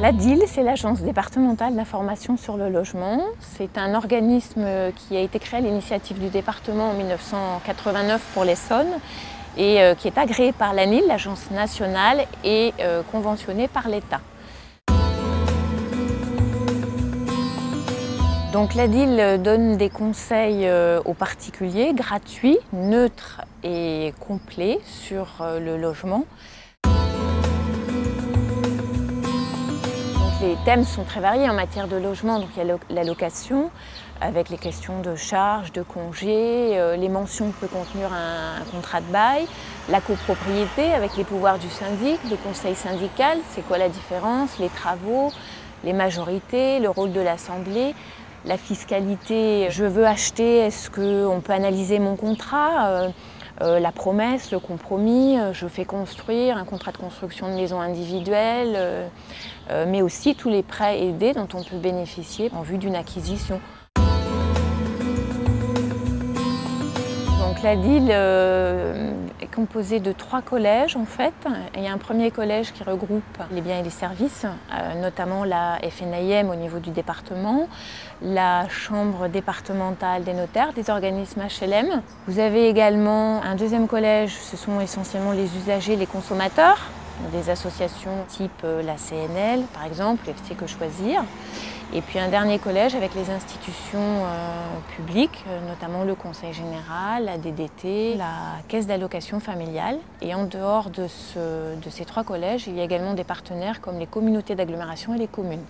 L'ADIL, c'est l'Agence départementale d'information sur le logement. C'est un organisme qui a été créé à l'initiative du département en 1989 pour l'Essonne et qui est agréé par l'ANIL, l'Agence nationale, et conventionné par l'État. Donc l'ADIL donne des conseils aux particuliers gratuits, neutres et complets sur le logement. Les thèmes sont très variés en matière de logement. Donc il y a la location, avec les questions de charges, de congés, les mentions que peut contenir un contrat de bail, la copropriété avec les pouvoirs du syndic, le conseil syndical, c'est quoi la différence, les travaux, les majorités, le rôle de l'assemblée, la fiscalité, je veux acheter, est-ce qu'on peut analyser mon contrat, la promesse, le compromis, je fais construire un contrat de construction de maison individuelle, mais aussi tous les prêts aidés dont on peut bénéficier en vue d'une acquisition. Donc l'ADIL est composée de 3 collèges en fait. Il y a un premier collège qui regroupe les biens et les services, notamment la FNAIM au niveau du département, la Chambre départementale des notaires, des organismes HLM. Vous avez également un deuxième collège, ce sont essentiellement les usagers, les consommateurs, des associations type la CNL par exemple, FC Que Choisir. Et puis un dernier collège avec les institutions publiques, notamment le Conseil général, la DDT, la Caisse d'allocation familiale. Et en dehors de ces 3 collèges, il y a également des partenaires comme les communautés d'agglomération et les communes.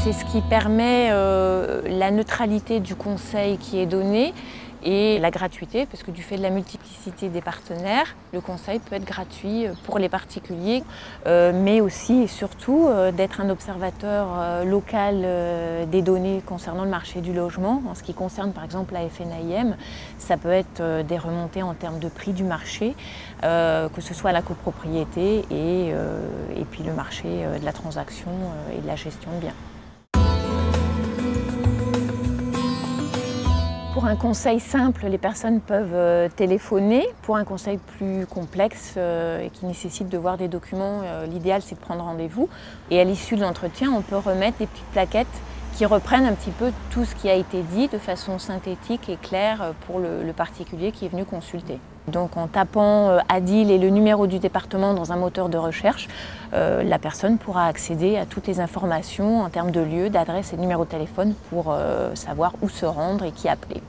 C'est ce qui permet la neutralité du conseil qui est donné et la gratuité, parce que du fait de la multiplicité des partenaires, le conseil peut être gratuit pour les particuliers, mais aussi et surtout d'être un observateur local des données concernant le marché du logement. En ce qui concerne par exemple la FNAIM, ça peut être des remontées en termes de prix du marché, que ce soit la copropriété et puis le marché de la transaction et de la gestion de biens. Pour un conseil simple, les personnes peuvent téléphoner. Pour un conseil plus complexe et qui nécessite de voir des documents, l'idéal c'est de prendre rendez-vous. Et à l'issue de l'entretien, on peut remettre des petites plaquettes qui reprennent un petit peu tout ce qui a été dit de façon synthétique et claire pour le particulier qui est venu consulter. Donc en tapant ADIL et le numéro du département dans un moteur de recherche, la personne pourra accéder à toutes les informations en termes de lieu, d'adresse et de numéro de téléphone pour savoir où se rendre et qui appeler.